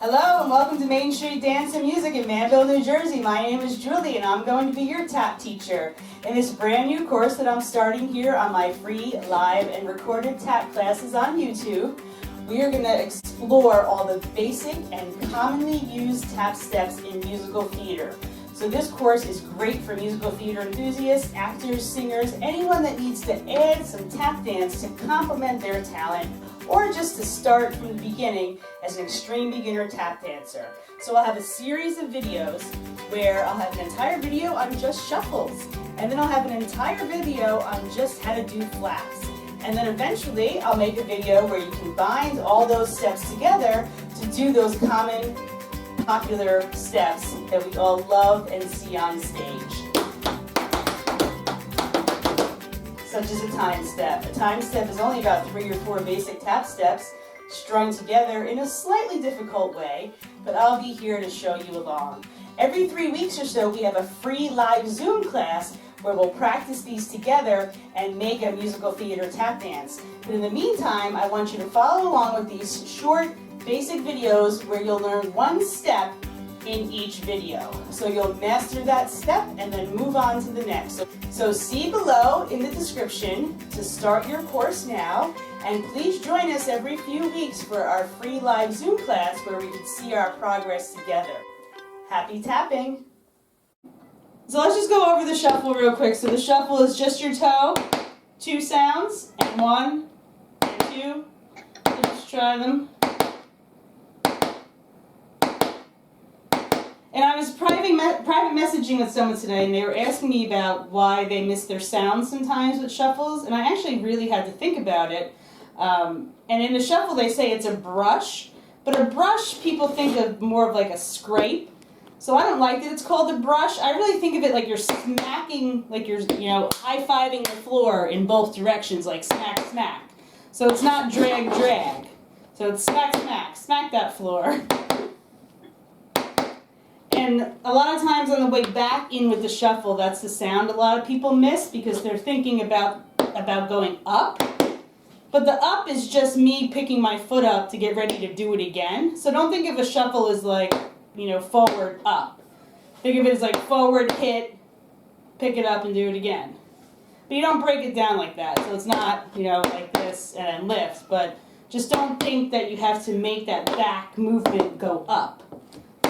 Hello and welcome to Main Street Dance and Music in Manville, New Jersey. My name is Julie and I'm going to be your tap teacher in this brand new course that I'm starting here on my free live and recorded tap classes on YouTube. We are going to explore all the basic and commonly used tap steps in musical theater. So this course is great for musical theater enthusiasts, actors, singers, anyone that needs to add some tap dance to complement their talent, or just to start from the beginning as an extreme beginner tap dancer. So I'll have a series of videos where I'll have an entire video on just shuffles, and then I'll have an entire video on just how to do flaps. And then eventually I'll make a video where you can bind all those steps together to do those common, popular steps that we all love and see on stage. Such as a time step. A time step is only about 3 or 4 basic tap steps strung together in a slightly difficult way, but I'll be here to show you along. Every 3 weeks or so we have a free live Zoom class where we'll practice these together and make a musical theater tap dance. But in the meantime, I want you to follow along with these short basic videos where you'll learn one step in each video. So you'll master that step and then move on to the next. So see below in the description to start your course now, and please join us every few weeks for our free live Zoom class where we can see our progress together. Happy tapping! So let's just go over the shuffle real quick. So the shuffle is just your toe, 2 sounds, and 1 and 2. So just try them. And I was private messaging with someone today, and they were asking me about why they miss their sounds sometimes with shuffles, and I actually really had to think about it. And in the shuffle they say it's a brush, but a brush people think of more of like a scrape. So I don't like that it's called a brush. I really think of it like you're smacking, like you're, high-fiving the floor in both directions, like smack, smack. So it's not drag, drag. So it's smack, smack, smack that floor. And a lot of times on the way back in with the shuffle, that's the sound a lot of people miss because they're thinking about going up. But the up is just me picking my foot up to get ready to do it again. So don't think of a shuffle as like, forward, up. Think of it as like forward, hit, pick it up and do it again. But you don't break it down like that. So it's not, like this and then lift. But just don't think that you have to make that back movement go up.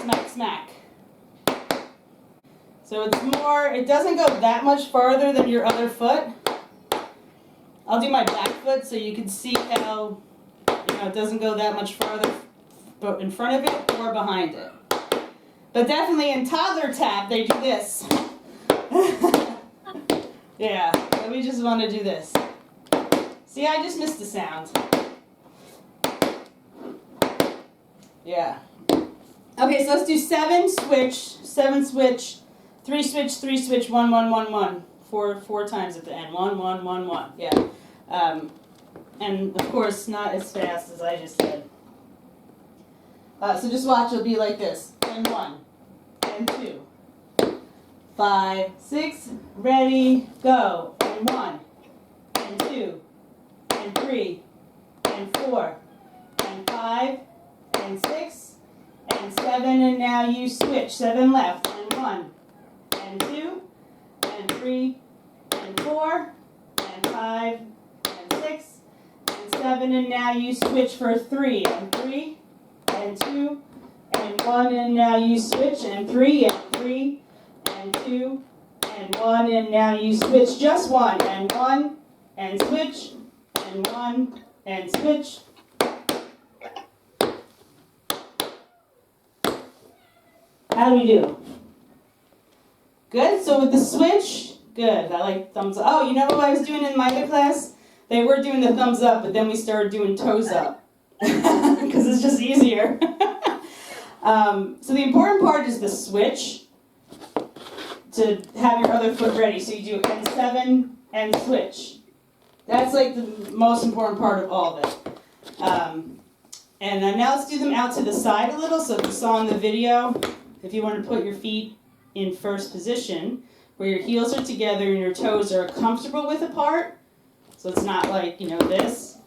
Smack, smack. So it's more, it doesn't go that much farther than your other foot. I'll do my back foot so you can see how, it doesn't go that much farther in front of it or behind it. But definitely in toddler tap, they do this. Yeah, so we just want to do this. See, I just missed the sound. Yeah. Okay, so let's do 7 switch, 7 switch, 3 switch, 3 switch, 1, 1, 1, 1. 4 times at the end. 1, 1, 1, 1. Yeah. And of course, not as fast as I just did. So just watch, it'll be like this. And 1, and 2, 5, 6, ready, go. And 1, and 2, and 3, and 4, and 5, and 6, and 7, and now you switch. 7 left, and 1, and 2, and 3, and 4, and 5, and 6, and 7, and now you switch for 3, and 3, and 2, and 1, and now you switch, and 3, and 3, and 2, and 1, and now you switch. Just 1, and 1, and switch, and 1, and switch. How do we do? Good? So with the switch, good. I like thumbs up. Oh, you know what I was doing in my other class? They were doing the thumbs up, but then we started doing toes up. Because it's just easier. So the important part is the switch to have your other foot ready. So you do N7 and switch. That's like the most important part of all of it. And now let's do them out to the side a little. So if you saw in the video, if you want to put your feet in first position, where your heels are together and your toes are comfortable width apart, so it's not like, this.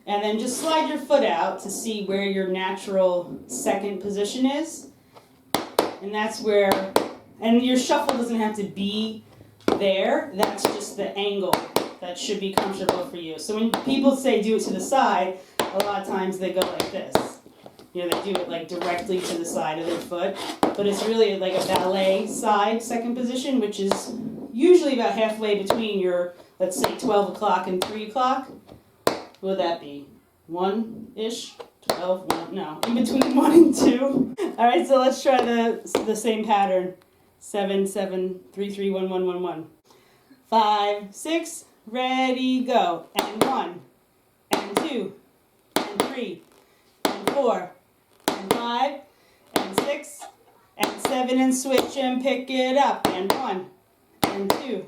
And then just slide your foot out to see where your natural second position is. And that's where, and your shuffle doesn't have to be there. That's just the angle that should be comfortable for you. So when people say do it to the side, a lot of times they go like this. You know, they do it like directly to the side of their foot. But it's really like a ballet side second position, which is usually about halfway between your, let's say, 12 o'clock and 3 o'clock. What would that be? 1-ish? 12? 1? No. In between 1 and 2. All right, so let's try the same pattern. 7, 7, 3, 3, 1, 1, 1, 1. 5, 6, ready, go. And 1, and 2, and 3, and 4, and 5, and 6, and 7, and switch and pick it up. And 1, and 2,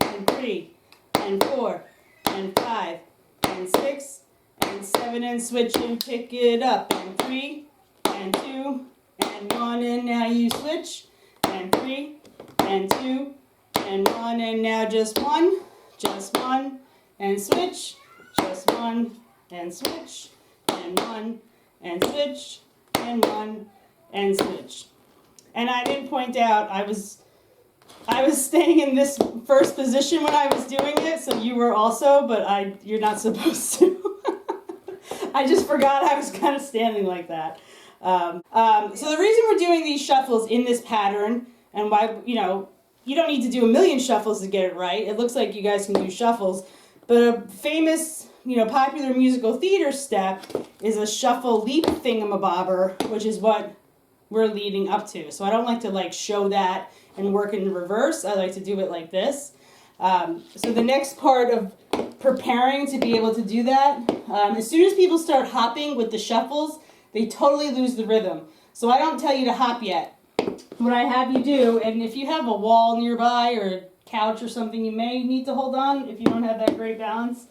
and 3, and 4, and 5, and 6, and 7, and switch and pick it up. And 3, and 2, and 1, and now you switch. And 3, and 2, and 1, and now just 1, and switch. Just 1, and switch. And 1, and switch. And 1, and switch. And I didn't point out, I was staying in this first position when I was doing it, so you were also, but you're not supposed to. I just forgot I was kind of standing like that. So the reason we're doing these shuffles in this pattern, and why, you don't need to do a million shuffles to get it right. It looks like you guys can do shuffles, but a famous, popular musical theater step is a shuffle leap thingamabobber, which is what we're leading up to. So I don't like to show that and work in reverse. I like to do it like this. So the next part of preparing to be able to do that, as soon as people start hopping with the shuffles, they totally lose the rhythm. So I don't tell you to hop yet. What I have you do, and if you have a wall nearby or a couch or something, you may need to hold on if you don't have that great balance.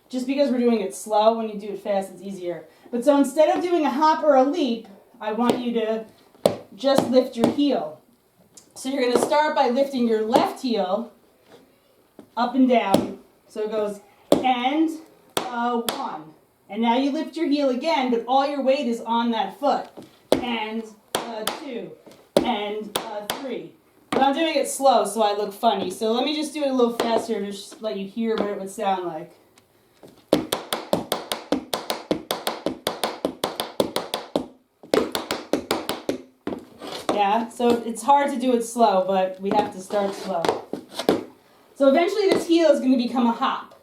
Just because we're doing it slow, when you do it fast, it's easier. But so instead of doing a hop or a leap, I want you to just lift your heel. So you're going to start by lifting your left heel up and down. So it goes, and 1. And now you lift your heel again, but all your weight is on that foot. And 2. And 3. But I'm doing it slow so I look funny. So let me just do it a little faster to just let you hear what it would sound like. Yeah, so it's hard to do it slow, but we have to start slow. So eventually this heel is going to become a hop.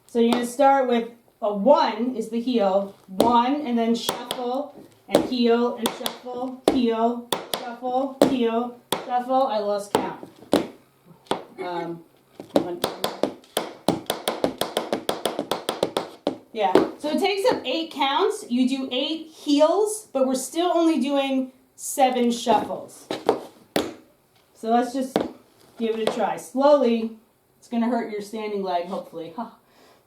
So you're going to start with a 1 is the heel, 1, and then shuffle, and heel, and shuffle, heel, shuffle, heel, shuffle. I lost count. 1. Yeah, so it takes up 8 counts. You do 8 heels, but we're still only doing 7 shuffles. So let's just give it a try. Slowly, it's going to hurt your standing leg, hopefully.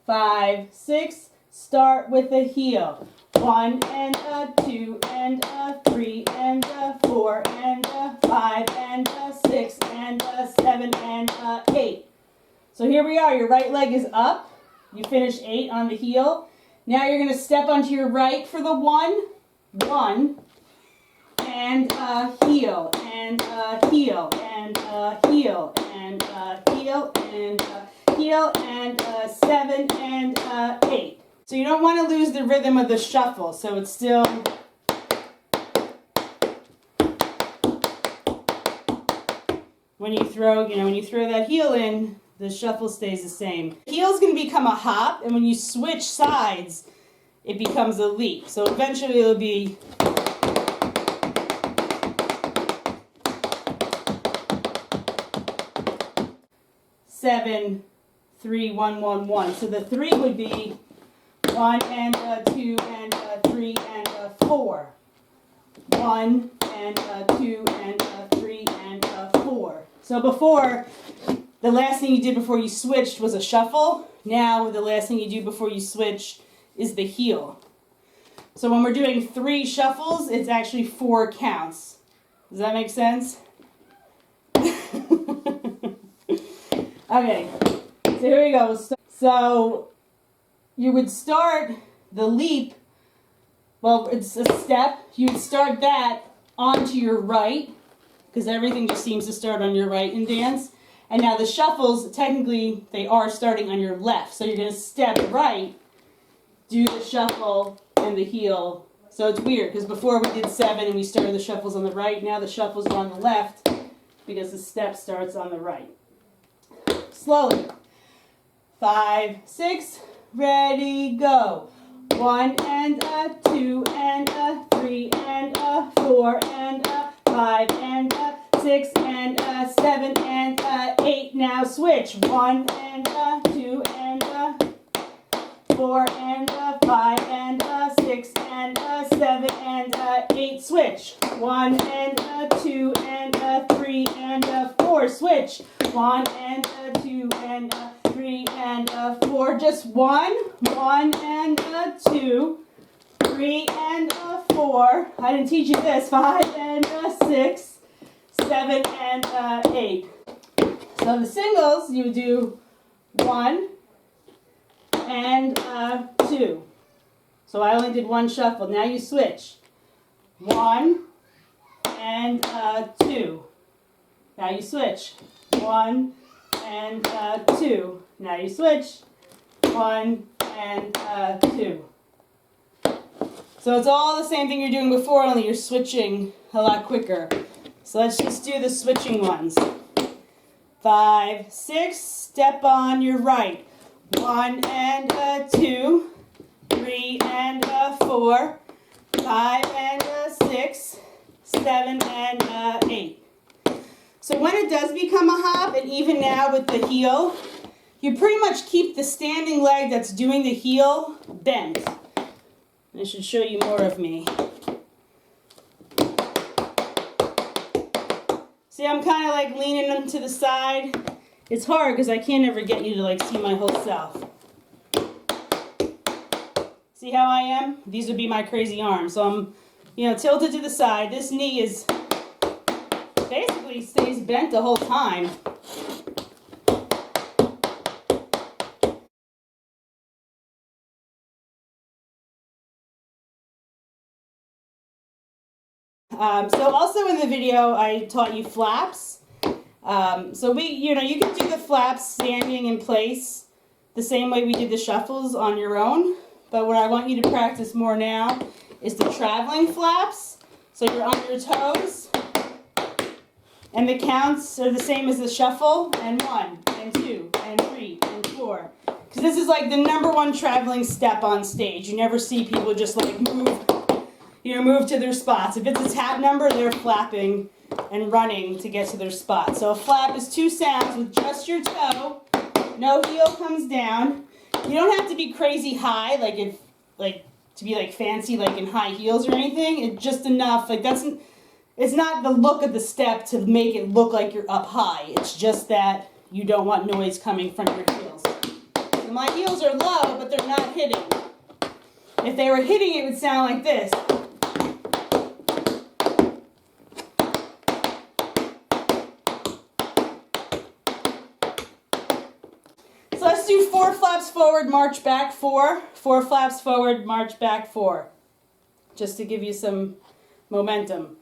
5, 6, start with a heel. 1 and 2 and 3 and 4 and 5 and 6 and 7 and 8. So here we are. Your right leg is up. You finished 8 on the heel. Now you're going to step onto your right for the 1, and heel, and heel, and heel, and heel, and heel, and 7 and 8. So you don't want to lose the rhythm of the shuffle, so it's still... When you throw that heel in, the shuffle stays the same. Heel's going to become a hop, and when you switch sides, it becomes a leap. So eventually it'll be... Seven, 3, 1, 1, 1. So the 3 would be 1 and 2 and 3 and 4. 1 and 2 and 3 and 4. So before, the last thing you did before you switched was a shuffle. Now the last thing you do before you switch is the heel. So when we're doing 3 shuffles, it's actually 4 counts. Does that make sense? Okay, so here we go. So you would start the leap, well, it's a step, you would start that onto your right, because everything just seems to start on your right in dance. And now the shuffles, technically, they are starting on your left. So you're going to step right, do the shuffle, and the heel. So it's weird, because before we did 7 and we started the shuffles on the right. Now the shuffles are on the left, because the step starts on the right. Slowly. 5, 6, ready, go. 1 and a 2 and a 3 and a 4 and a 5 and a 6 and a 7 and a 8. Now switch. 1 and a 2 and a 4 and a 5 and a 6 and a 7 and a 8. Switch. 1 and a 2 and a 3 and a 4. Switch. 1 and a 2 and a 3 and a 4. Just 1. 1 and a 2. 3 and a 4. I didn't teach you this. 5 and a 6. 7 and 8. So the singles, you do 1 and 2. So I only did 1 shuffle. Now you switch. 1 and 2. Now you switch. 1 and 2. Now you switch. 1 and 2. So it's all the same thing you're doing before, only you're switching a lot quicker. So let's just do the switching ones. 5, 6, step on your right. 1 and a 2, 3 and a 4, 5 and a 6, 7 and 8. So when it does become a hop, and even now with the heel, you pretty much keep the standing leg that's doing the heel bent. I should show you more of me. See, I'm kind of like leaning them to the side. It's hard because I can't ever get you to like see my whole self. See how I am? These would be my crazy arms. So I'm, tilted to the side. This knee is basically stays bent the whole time. So also in the video, I taught you flaps. So you can do the flaps standing in place the same way we did the shuffles on your own. But what I want you to practice more now is the traveling flaps. So you're on your toes, and the counts are the same as the shuffle, and 1, and 2, and 3, and 4. Because this is like the #1 traveling step on stage. You never see people just like move to their spots. If it's a tap number, they're flapping and running to get to their spot. So a flap is 2 sounds with just your toe. No heel comes down. You don't have to be crazy high, to be like fancy, like in high heels or anything. It's just enough. It's not the look of the step to make it look like you're up high. It's just that you don't want noise coming from your heels. So my heels are low, but they're not hitting. If they were hitting, it would sound like this. So let's do 4 flaps forward, march back 4. 4 flaps forward, march back 4. Just to give you some momentum.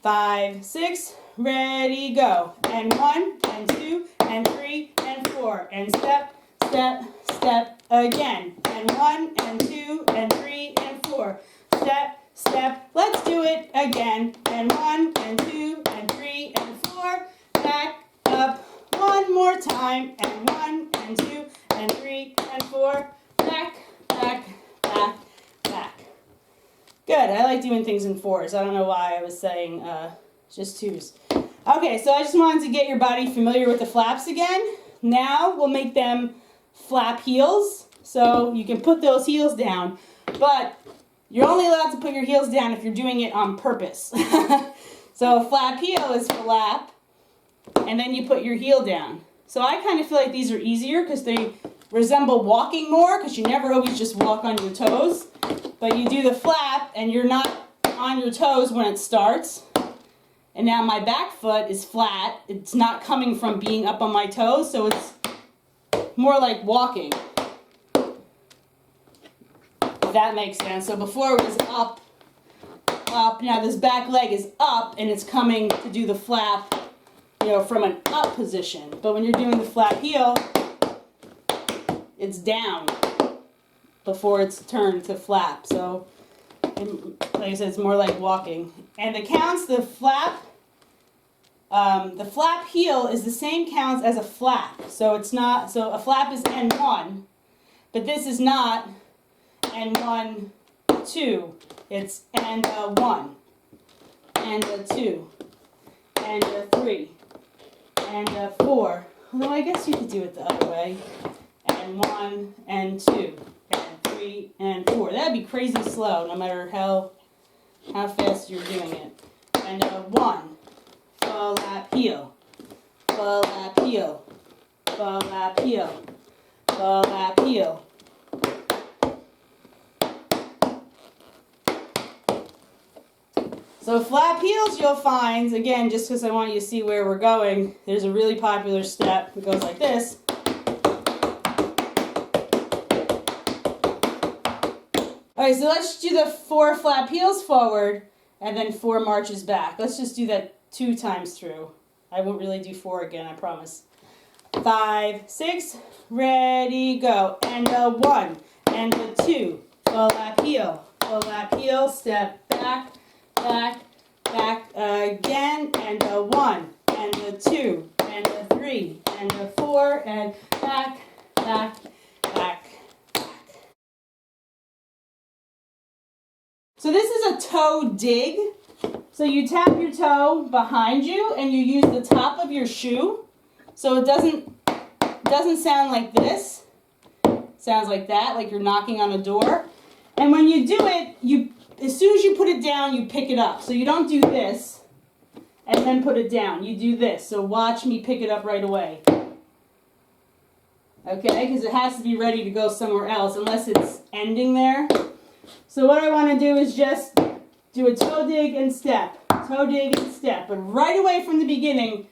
5, 6, ready, go. And 1, and 2, and 3, and 4. And step, step, step again. And 1, and 2, and 3, and 4. Step, step, let's do it again. And 1, and 2, and 3, and 4. Back, up, one more time. And 1, and 2, and 3, and 4. Back, back, back, back. Good, I like doing things in 4s. I don't know why I was saying just 2s. Okay, so I just wanted to get your body familiar with the flaps again. Now we'll make them flap heels. So you can put those heels down, but you're only allowed to put your heels down if you're doing it on purpose. So a flap heel is flap, and then you put your heel down. So I kind of feel like these are easier because they resemble walking more, because you never always just walk on your toes. But you do the flap, and you're not on your toes when it starts. And now my back foot is flat. It's not coming from being up on my toes, so it's more like walking. that makes sense. So before it was up, up. Now this back leg is up and it's coming to do the flap, you know, from an up position. But when you're doing the flap heel, it's down before it's turned to flap. So, like I said, it's more like walking. And the counts, the flap heel is the same counts as a flap. So it's not, so a flap is N1, but this is not N1, 2. It's N1, N2, N3, N4. Although I guess you could do it the other way. N1, N2, N3, N4. That'd be crazy slow, no matter how fast you're doing it. N1, flap heel, flap heel, flap heel, flap heel. So flap heels you'll find, again, just because I want you to see where we're going, there's a really popular step that goes like this. Alright, so let's do the 4 flap heels forward and then 4 marches back. Let's just do that 2 times through. I won't really do 4 again, I promise. 5, 6, ready, go. And a 1, and a 2, flap heel, step back, back, back again, and a 1, and a 2, and a 3, and a 4, and back, back, back. So this is a toe dig. So you tap your toe behind you and you use the top of your shoe. So it doesn't sound like this. It sounds like that, like you're knocking on a door. And when you do it, as soon as you put it down, you pick it up. So you don't do this and then put it down. You do this. So watch me pick it up right away. Okay, because it has to be ready to go somewhere else unless it's ending there. So what I want to do is just do a toe dig and step, but right away from the beginning,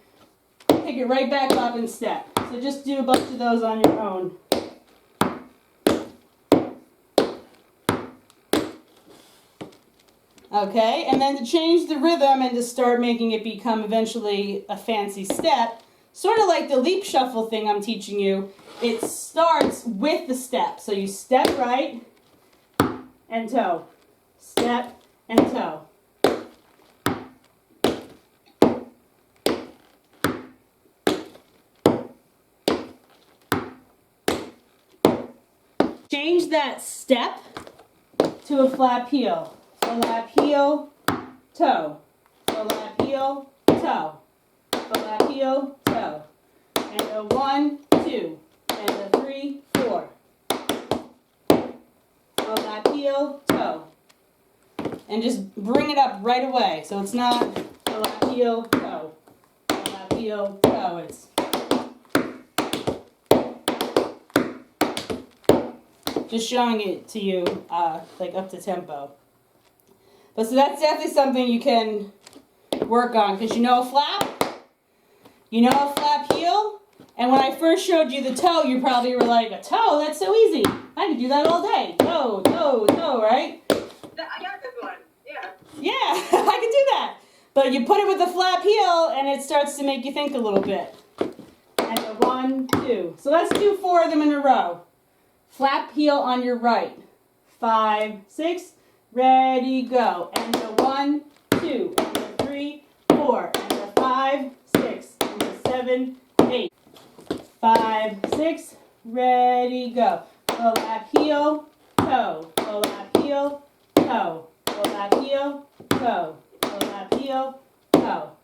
pick it right back up and step. So just do a bunch of those on your own. Okay, and then to change the rhythm and to start making it become eventually a fancy step, sort of like the leap shuffle thing I'm teaching you, it starts with the step. So you step right and toe, step and toe. Change that step to a flap heel. Flap heel, toe. Flap heel, toe. Flap heel, toe. And a 1, 2, and a 3, 4. Flap heel, toe. And just bring it up right away. So it's not flap heel, toe. Flap heel, toe. It's just showing it to you like up to tempo. But so that's definitely something you can work on because you know a flap, heel, and when I first showed you the toe, you probably were like, a toe? That's so easy. I could do that all day. Toe, toe, toe, right? I got this one, yeah. Yeah, I could do that. But you put it with the flap heel and it starts to make you think a little bit. And a 1, 2. So let's do 4 of them in a row. Flap heel on your right. 5, 6, ready, go. And a 1, 2, and a 3, 4, and a 5, 6, and a 7, 8. 5, 6, ready, go. Flap heel, toe. Flap heel, toe. Flap heel, toe. Flap heel, toe.